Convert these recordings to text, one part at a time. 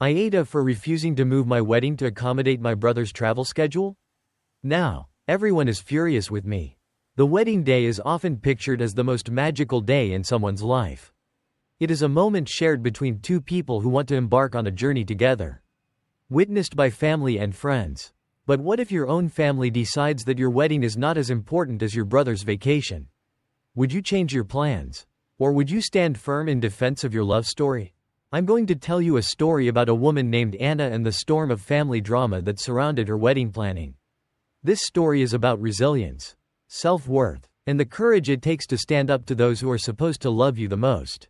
AITA for refusing to move my wedding to accommodate my brother's travel schedule? Now, everyone is furious with me. The wedding day is often pictured as the most magical day in someone's life. It is a moment shared between two people who want to embark on a journey together. Witnessed by family and friends. But what if your own family decides that your wedding is not as important as your brother's vacation? Would you change your plans? Or would you stand firm in defense of your love story? I'm going to tell you a story about a woman named Anna and the storm of family drama that surrounded her wedding planning. This story is about resilience, self-worth, and the courage it takes to stand up to those who are supposed to love you the most.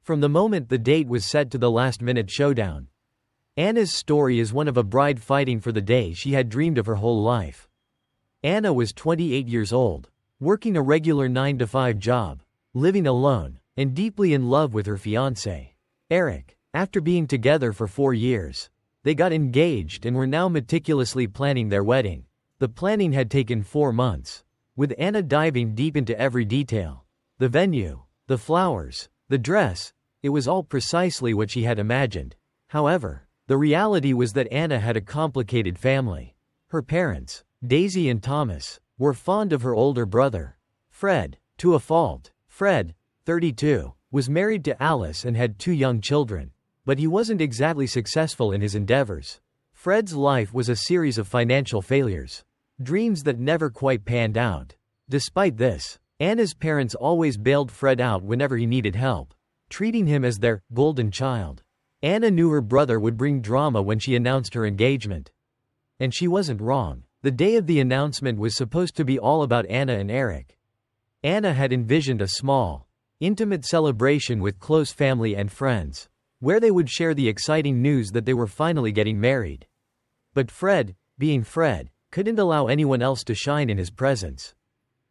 From the moment the date was set to the last-minute showdown, Anna's story is one of a bride fighting for the day she had dreamed of her whole life. Anna was 28 years old, working a regular 9-to-5 job, living alone, and deeply in love with her fiancé, Eric. After being together for 4 years, they got engaged and were now meticulously planning their wedding. The planning had taken 4 months, with Anna diving deep into every detail. The venue, the flowers, the dress, it was all precisely what she had imagined. However, the reality was that Anna had a complicated family. Her parents, Daisy and Thomas, were fond of her older brother, Fred, to a fault. Fred, 32, was married to Alice and had 2 young children, but he wasn't exactly successful in his endeavors. Fred's life was a series of financial failures, dreams that never quite panned out. Despite this, Anna's parents always bailed Fred out whenever he needed help, treating him as their golden child. Anna knew her brother would bring drama when she announced her engagement. And she wasn't wrong. The day of the announcement was supposed to be all about Anna and Eric. Anna had envisioned a small, intimate celebration with close family and friends, where they would share the exciting news that they were finally getting married. But Fred, being Fred, couldn't allow anyone else to shine in his presence.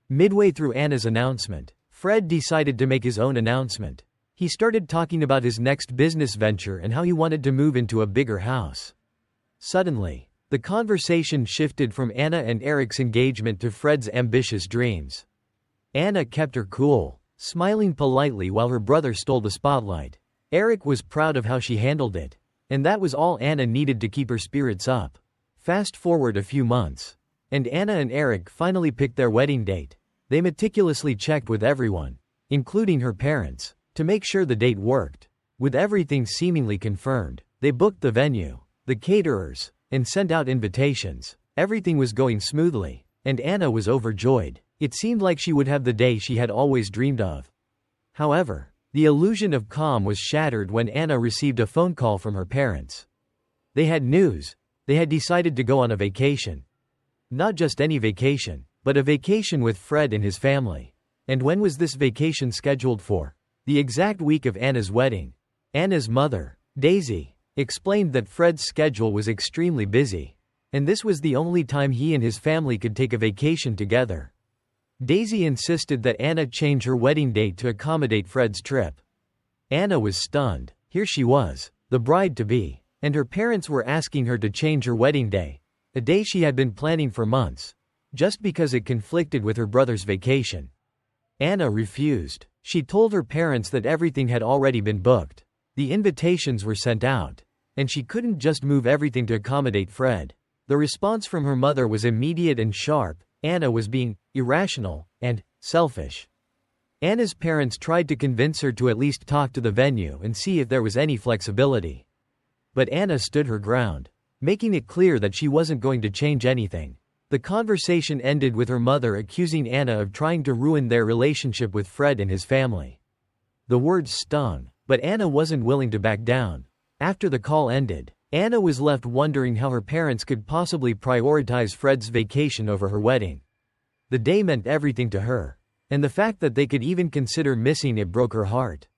Midway through Anna's announcement, Fred decided to make his own announcement. He started talking about his next business venture and how he wanted to move into a bigger house. Suddenly, the conversation shifted from Anna and Eric's engagement to Fred's ambitious dreams. Anna kept her cool, smiling politely while her brother stole the spotlight. Eric was proud of how she handled it, and that was all Anna needed to keep her spirits up. Fast forward a few months, and Anna and Eric finally picked their wedding date. They meticulously checked with everyone, including her parents, to make sure the date worked. With everything seemingly confirmed, they booked the venue, the caterers, and sent out invitations. Everything was going smoothly, and Anna was overjoyed. It seemed like she would have the day she had always dreamed of. However, the illusion of calm was shattered when Anna received a phone call from her parents. They had news. They had decided to go on a vacation. Not just any vacation, but a vacation with Fred and his family. And when was this vacation scheduled for? The exact week of Anna's wedding. Anna's mother, Daisy, explained that Fred's schedule was extremely busy, and this was the only time he and his family could take a vacation together. Daisy insisted that Anna change her wedding date to accommodate Fred's trip. Anna was stunned. Here she was, the bride-to-be, and her parents were asking her to change her wedding day, a day she had been planning for months, just because it conflicted with her brother's vacation. Anna refused. She told her parents that everything had already been booked. The invitations were sent out, and she couldn't just move everything to accommodate Fred. The response from her mother was immediate and sharp. Anna was being irrational and selfish. Anna's parents tried to convince her to at least talk to the venue and see if there was any flexibility. But Anna stood her ground, making it clear that she wasn't going to change anything. The conversation ended with her mother accusing Anna of trying to ruin their relationship with Fred and his family. The words stung, but Anna wasn't willing to back down. After the call ended, Anna was left wondering how her parents could possibly prioritize Fred's vacation over her wedding. The day meant everything to her, and the fact that they could even consider missing it broke her heart.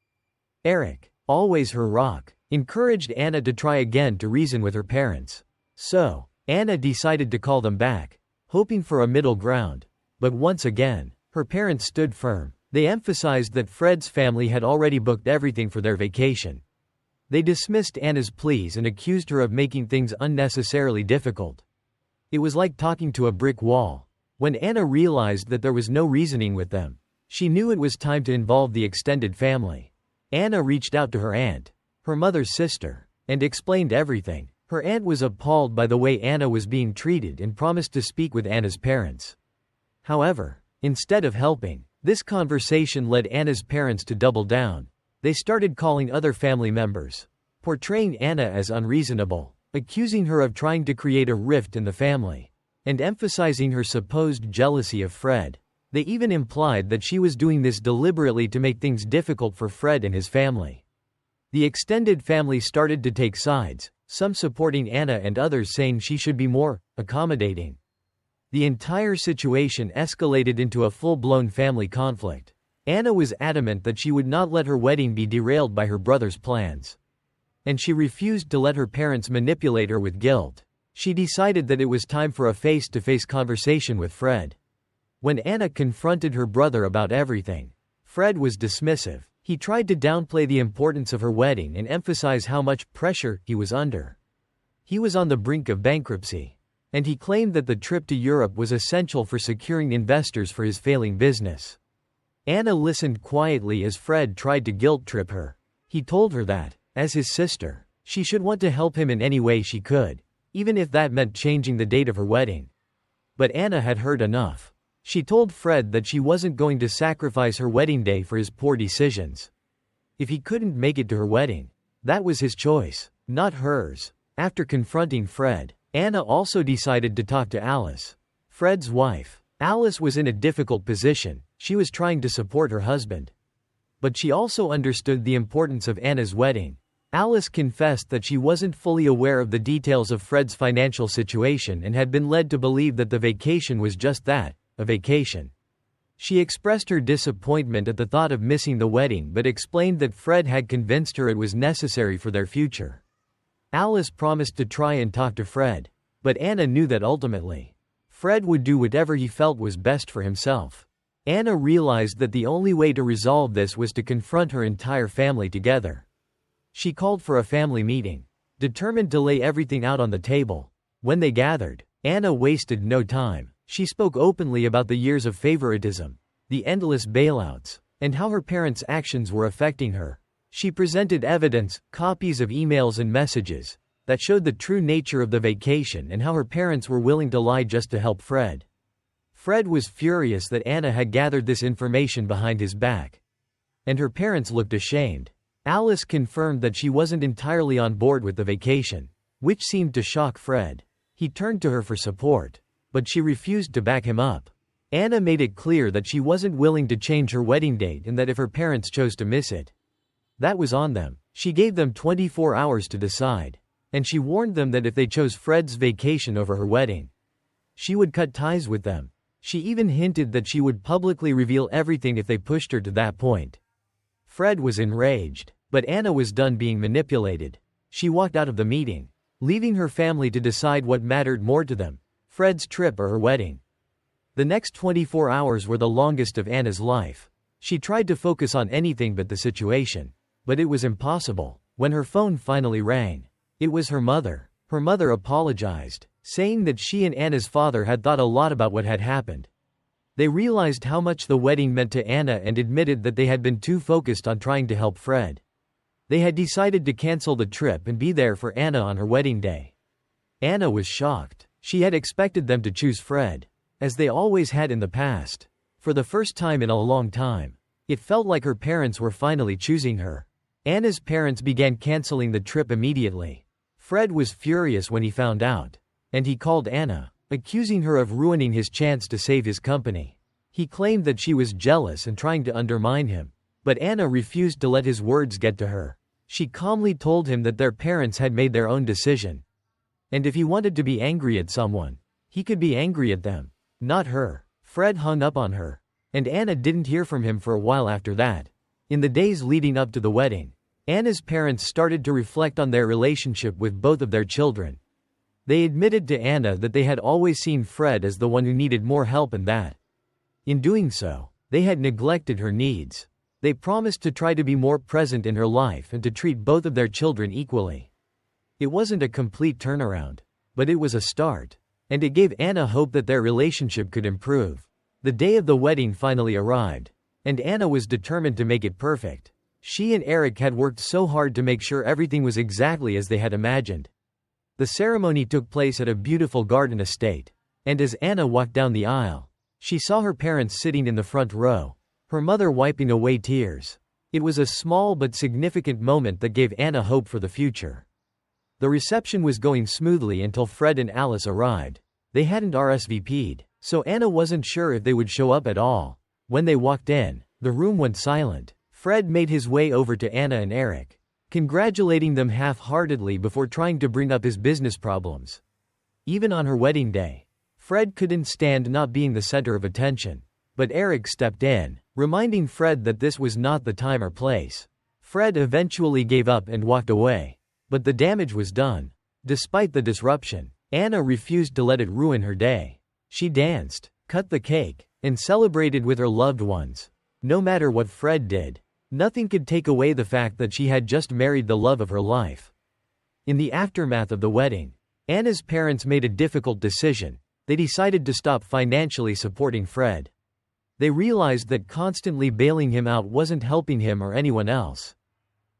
Eric, always her rock, encouraged Anna to try again to reason with her parents. So, Anna decided to call them back, hoping for a middle ground. But once again, her parents stood firm. They emphasized that Fred's family had already booked everything for their vacation. They dismissed Anna's pleas and accused her of making things unnecessarily difficult. It was like talking to a brick wall. When Anna realized that there was no reasoning with them, she knew it was time to involve the extended family. Anna reached out to her aunt, her mother's sister, and explained everything. Her aunt was appalled by the way Anna was being treated and promised to speak with Anna's parents. However, instead of helping, this conversation led Anna's parents to double down. They started calling other family members, portraying Anna as unreasonable, accusing her of trying to create a rift in the family, and emphasizing her supposed jealousy of Fred. They even implied that she was doing this deliberately to make things difficult for Fred and his family. The extended family started to take sides, some supporting Anna and others saying she should be more accommodating. The entire situation escalated into a full-blown family conflict. Anna was adamant that she would not let her wedding be derailed by her brother's plans. And she refused to let her parents manipulate her with guilt. She decided that it was time for a face-to-face conversation with Fred. When Anna confronted her brother about everything, Fred was dismissive. He tried to downplay the importance of her wedding and emphasize how much pressure he was under. He was on the brink of bankruptcy, and he claimed that the trip to Europe was essential for securing investors for his failing business. Anna listened quietly as Fred tried to guilt-trip her. He told her that, as his sister, she should want to help him in any way she could, even if that meant changing the date of her wedding. But Anna had heard enough. She told Fred that she wasn't going to sacrifice her wedding day for his poor decisions. If he couldn't make it to her wedding, that was his choice, not hers. After confronting Fred, Anna also decided to talk to Alice, Fred's wife. Alice was in a difficult position. She was trying to support her husband. But she also understood the importance of Anna's wedding. Alice confessed that she wasn't fully aware of the details of Fred's financial situation and had been led to believe that the vacation was just that, a vacation. She expressed her disappointment at the thought of missing the wedding but explained that Fred had convinced her it was necessary for their future. Alice promised to try and talk to Fred, but Anna knew that ultimately, Fred would do whatever he felt was best for himself. Anna realized that the only way to resolve this was to confront her entire family together. She called for a family meeting, determined to lay everything out on the table. When they gathered, Anna wasted no time. She spoke openly about the years of favoritism, the endless bailouts, and how her parents' actions were affecting her. She presented evidence, copies of emails and messages, that showed the true nature of the vacation and how her parents were willing to lie just to help Fred. Fred was furious that Anna had gathered this information behind his back. And her parents looked ashamed. Alice confirmed that she wasn't entirely on board with the vacation, which seemed to shock Fred. He turned to her for support, but she refused to back him up. Anna made it clear that she wasn't willing to change her wedding date and that if her parents chose to miss it, that was on them. She gave them 24 hours to decide, and she warned them that if they chose Fred's vacation over her wedding, she would cut ties with them. She even hinted that she would publicly reveal everything if they pushed her to that point. Fred was enraged, but Anna was done being manipulated. She walked out of the meeting, leaving her family to decide what mattered more to them, Fred's trip or her wedding. The next 24 hours were the longest of Anna's life. She tried to focus on anything but the situation. But it was impossible. When her phone finally rang, it was her mother. Her mother apologized, saying that she and Anna's father had thought a lot about what had happened. They realized how much the wedding meant to Anna and admitted that they had been too focused on trying to help Fred. They had decided to cancel the trip and be there for Anna on her wedding day. Anna was shocked. She had expected them to choose Fred, as they always had in the past. For the first time in a long time, it felt like her parents were finally choosing her. Anna's parents began canceling the trip immediately. Fred was furious when he found out, and he called Anna, accusing her of ruining his chance to save his company. He claimed that she was jealous and trying to undermine him, but Anna refused to let his words get to her. She calmly told him that their parents had made their own decision, and if he wanted to be angry at someone, he could be angry at them, not her. Fred hung up on her, and Anna didn't hear from him for a while after that. In the days leading up to the wedding, Anna's parents started to reflect on their relationship with both of their children. They admitted to Anna that they had always seen Fred as the one who needed more help and that, in doing so, they had neglected her needs. They promised to try to be more present in her life and to treat both of their children equally. It wasn't a complete turnaround, but it was a start, and it gave Anna hope that their relationship could improve. The day of the wedding finally arrived, and Anna was determined to make it perfect. She and Eric had worked so hard to make sure everything was exactly as they had imagined. The ceremony took place at a beautiful garden estate. And as Anna walked down the aisle, she saw her parents sitting in the front row, her mother wiping away tears. It was a small but significant moment that gave Anna hope for the future. The reception was going smoothly until Fred and Alice arrived. They hadn't RSVP'd, so Anna wasn't sure if they would show up at all. When they walked in, the room went silent. Fred made his way over to Anna and Eric, congratulating them half-heartedly before trying to bring up his business problems. Even on her wedding day, Fred couldn't stand not being the center of attention. But Eric stepped in, reminding Fred that this was not the time or place. Fred eventually gave up and walked away. But the damage was done. Despite the disruption, Anna refused to let it ruin her day. She danced, cut the cake, and celebrated with her loved ones. No matter what Fred did, nothing could take away the fact that she had just married the love of her life. In the aftermath of the wedding, Anna's parents made a difficult decision. They decided to stop financially supporting Fred. They realized that constantly bailing him out wasn't helping him or anyone else.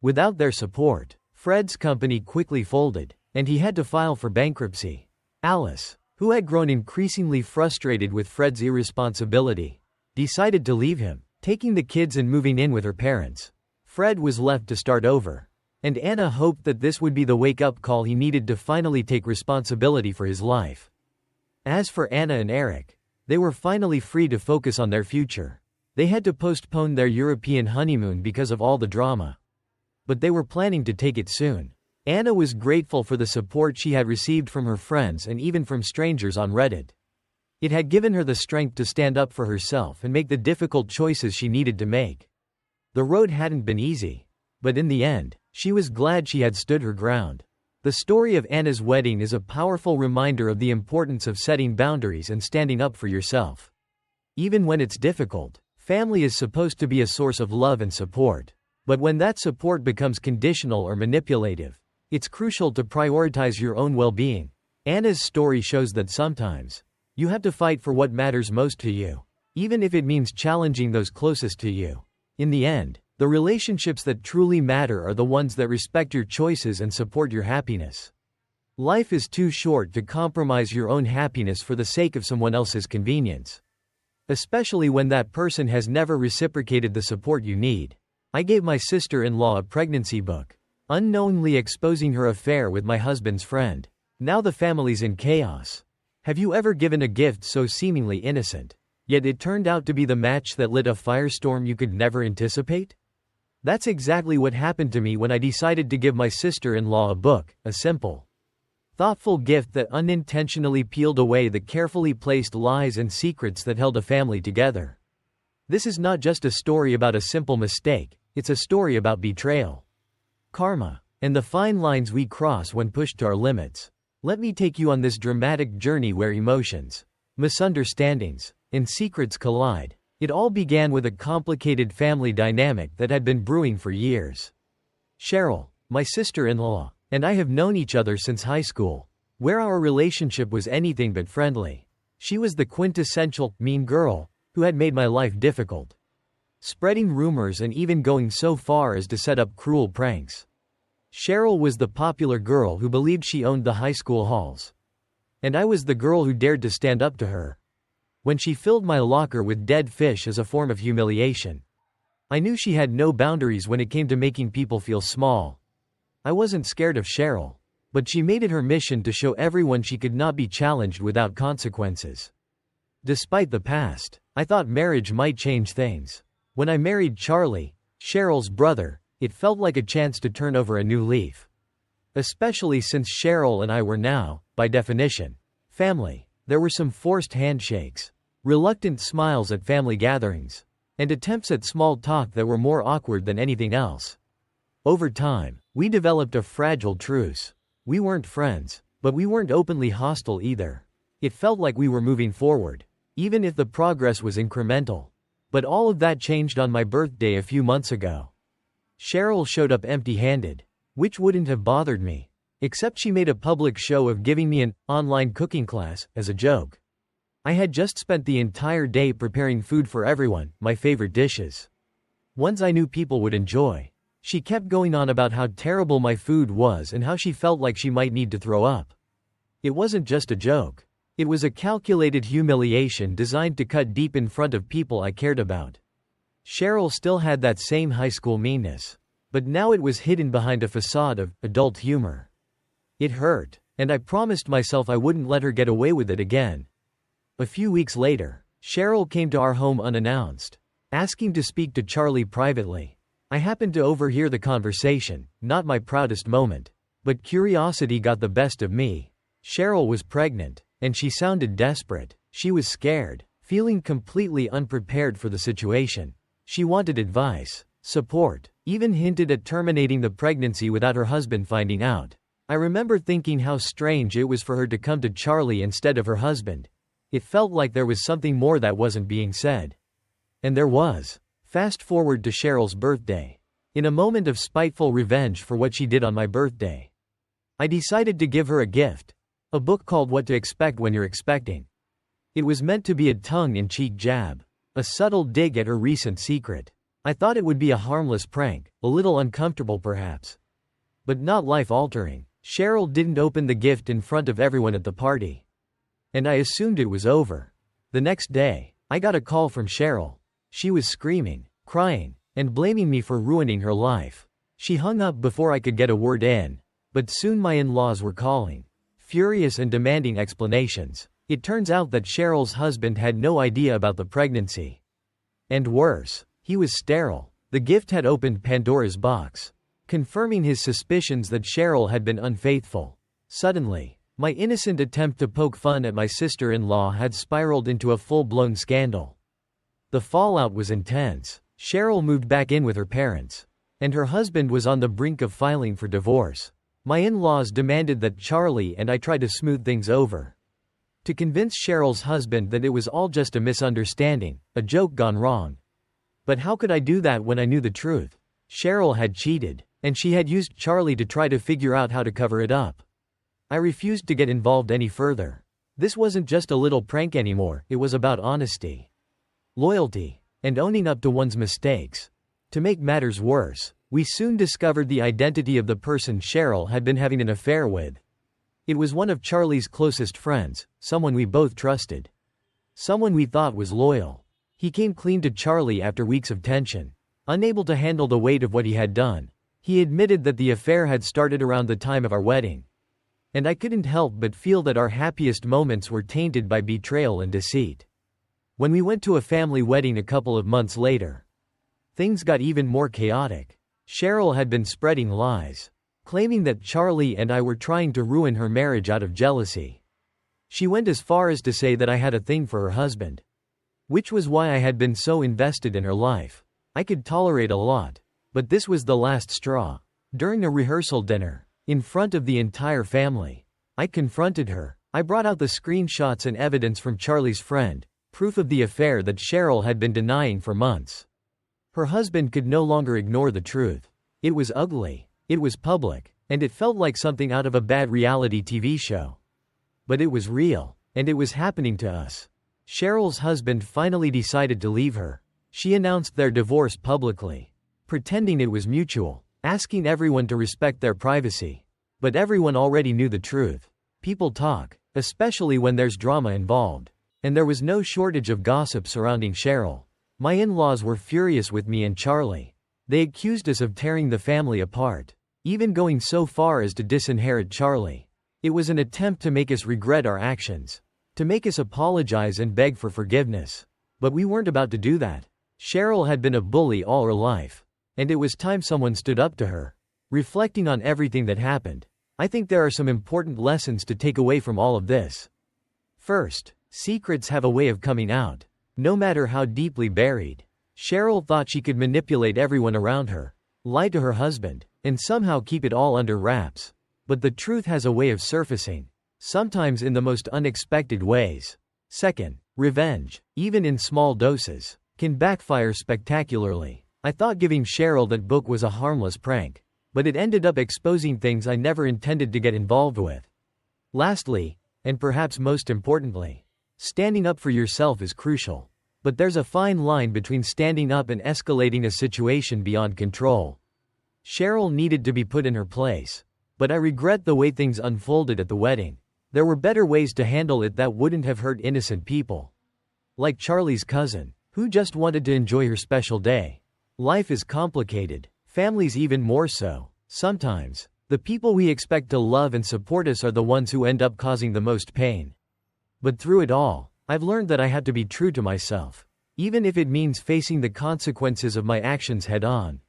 Without their support, Fred's company quickly folded, and he had to file for bankruptcy. Alice, who had grown increasingly frustrated with Fred's irresponsibility, decided to leave him, taking the kids and moving in with her parents. Fred was left to start over, and Anna hoped that this would be the wake-up call he needed to finally take responsibility for his life. As for Anna and Eric, they were finally free to focus on their future. They had to postpone their European honeymoon because of all the drama. But they were planning to take it soon. Anna was grateful for the support she had received from her friends and even from strangers on Reddit. It had given her the strength to stand up for herself and make the difficult choices she needed to make. The road hadn't been easy, but in the end, she was glad she had stood her ground. The story of Anna's wedding is a powerful reminder of the importance of setting boundaries and standing up for yourself. Even when it's difficult, family is supposed to be a source of love and support. But when that support becomes conditional or manipulative, it's crucial to prioritize your own well-being. Anna's story shows that sometimes, you have to fight for what matters most to you, even if it means challenging those closest to you. In the end, the relationships that truly matter are the ones that respect your choices and support your happiness. Life is too short to compromise your own happiness for the sake of someone else's convenience. Especially when that person has never reciprocated the support you need. I gave my sister-in-law a pregnancy book, unknowingly exposing her affair with my husband's friend. Now the family's in chaos. Have you ever given a gift so seemingly innocent, yet it turned out to be the match that lit a firestorm you could never anticipate? That's exactly what happened to me when I decided to give my sister-in-law a book, a simple, thoughtful gift that unintentionally peeled away the carefully placed lies and secrets that held a family together. This is not just a story about a simple mistake, it's a story about betrayal, karma, and the fine lines we cross when pushed to our limits. Let me take you on this dramatic journey where emotions, misunderstandings, and secrets collide. It all began with a complicated family dynamic that had been brewing for years. Cheryl, my sister-in-law, and I have known each other since high school, where our relationship was anything but friendly. She was the quintessential mean girl who had made my life difficult, spreading rumors and even going so far as to set up cruel pranks. Cheryl was the popular girl who believed she owned the high school halls, and I was the girl who dared to stand up to her when she filled my locker with dead fish as a form of humiliation. I knew she had no boundaries when it came to making people feel small. I wasn't scared of Cheryl, but she made it her mission to show everyone she could not be challenged without consequences. Despite the past, I thought marriage might change things. When I married Charlie, Cheryl's brother, it felt like a chance to turn over a new leaf. Especially since Cheryl and I were now, by definition, family. There were some forced handshakes, reluctant smiles at family gatherings, and attempts at small talk that were more awkward than anything else. Over time, we developed a fragile truce. We weren't friends, but we weren't openly hostile either. It felt like we were moving forward, even if the progress was incremental. But all of that changed on my birthday a few months ago. Cheryl showed up empty-handed, which wouldn't have bothered me, except she made a public show of giving me an online cooking class as a joke. I had just spent the entire day preparing food for everyone, my favorite dishes, ones I knew people would enjoy. She kept going on about how terrible my food was and how she felt like she might need to throw up. It wasn't just a joke. It was a calculated humiliation designed to cut deep in front of people I cared about. Cheryl still had that same high school meanness, but now it was hidden behind a facade of adult humor. It hurt, and I promised myself I wouldn't let her get away with it again. A few weeks later, Cheryl came to our home unannounced, asking to speak to Charlie privately. I happened to overhear the conversation, not my proudest moment. But curiosity got the best of me. Cheryl was pregnant, and she sounded desperate. She was scared, feeling completely unprepared for the situation. She wanted advice, support, even hinted at terminating the pregnancy without her husband finding out. I remember thinking how strange it was for her to come to Charlie instead of her husband. It felt like there was something more that wasn't being said. And there was. Fast forward to Cheryl's birthday. In a moment of spiteful revenge for what she did on my birthday, I decided to give her a gift. A book called What to Expect When You're Expecting. It was meant to be a tongue-in-cheek jab, a subtle dig at her recent secret. I thought it would be a harmless prank, a little uncomfortable perhaps, but not life-altering. Cheryl didn't open the gift in front of everyone at the party, and I assumed it was over. The next day, I got a call from Cheryl. She was screaming, crying, and blaming me for ruining her life. She hung up before I could get a word in, but soon my in-laws were calling, furious and demanding explanations. It turns out that Cheryl's husband had no idea about the pregnancy. And worse, he was sterile. The gift had opened Pandora's box, confirming his suspicions that Cheryl had been unfaithful. Suddenly, my innocent attempt to poke fun at my sister-in-law had spiraled into a full-blown scandal. The fallout was intense. Cheryl moved back in with her parents, and her husband was on the brink of filing for divorce. My in-laws demanded that Charlie and I try to smooth things over, to convince Cheryl's husband that it was all just a misunderstanding, a joke gone wrong. But how could I do that when I knew the truth? Cheryl had cheated, and she had used Charlie to try to figure out how to cover it up. I refused to get involved any further. This wasn't just a little prank anymore, it was about honesty, loyalty, and owning up to one's mistakes. To make matters worse, we soon discovered the identity of the person Cheryl had been having an affair with. It was one of Charlie's closest friends, someone we both trusted, someone we thought was loyal. He came clean to Charlie after weeks of tension. Unable to handle the weight of what he had done, he admitted that the affair had started around the time of our wedding. And I couldn't help but feel that our happiest moments were tainted by betrayal and deceit. When we went to a family wedding a couple of months later, things got even more chaotic. Cheryl had been spreading lies, claiming that Charlie and I were trying to ruin her marriage out of jealousy. She went as far as to say that I had a thing for her husband, which was why I had been so invested in her life. I could tolerate a lot, but this was the last straw. During a rehearsal dinner, in front of the entire family, I confronted her. I brought out the screenshots and evidence from Charlie's friend, proof of the affair that Cheryl had been denying for months. Her husband could no longer ignore the truth. It was ugly, it was public, and it felt like something out of a bad reality TV show. But it was real, and it was happening to us. Cheryl's husband finally decided to leave her. She announced their divorce publicly, pretending it was mutual, asking everyone to respect their privacy. But everyone already knew the truth. People talk, especially when there's drama involved. And there was no shortage of gossip surrounding Cheryl. My in-laws were furious with me and Charlie. They accused us of tearing the family apart, even going so far as to disinherit Charlie. It was an attempt to make us regret our actions, to make us apologize and beg for forgiveness. But we weren't about to do that. Cheryl had been a bully all her life, and it was time someone stood up to her. Reflecting on everything that happened, I think there are some important lessons to take away from all of this. First, secrets have a way of coming out, no matter how deeply buried. Cheryl thought she could manipulate everyone around her, lie to her husband, and somehow keep it all under wraps. But the truth has a way of surfacing, sometimes in the most unexpected ways. Second, revenge, even in small doses, can backfire spectacularly. I thought giving Cheryl that book was a harmless prank, but it ended up exposing things I never intended to get involved with. Lastly, and perhaps most importantly, standing up for yourself is crucial. But there's a fine line between standing up and escalating a situation beyond control. Cheryl needed to be put in her place. But I regret the way things unfolded at the wedding. There were better ways to handle it that wouldn't have hurt innocent people. Like Charlie's cousin, who just wanted to enjoy her special day. Life is complicated. Families even more so. Sometimes, the people we expect to love and support us are the ones who end up causing the most pain. But through it all, I've learned that I have to be true to myself. Even if it means facing the consequences of my actions head on.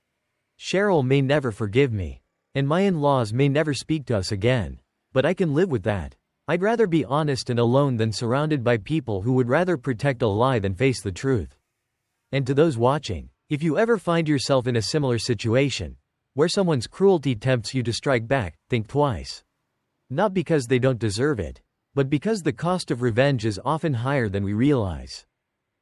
Cheryl may never forgive me. And my in-laws may never speak to us again. But I can live with that. I'd rather be honest and alone than surrounded by people who would rather protect a lie than face the truth. And to those watching, if you ever find yourself in a similar situation, where someone's cruelty tempts you to strike back, think twice. Not because they don't deserve it, but because the cost of revenge is often higher than we realize.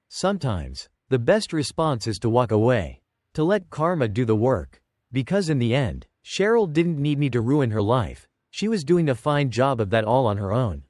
Sometimes, the best response is to walk away. To let karma do the work. Because in the end, Cheryl didn't need me to ruin her life. She was doing a fine job of that all on her own.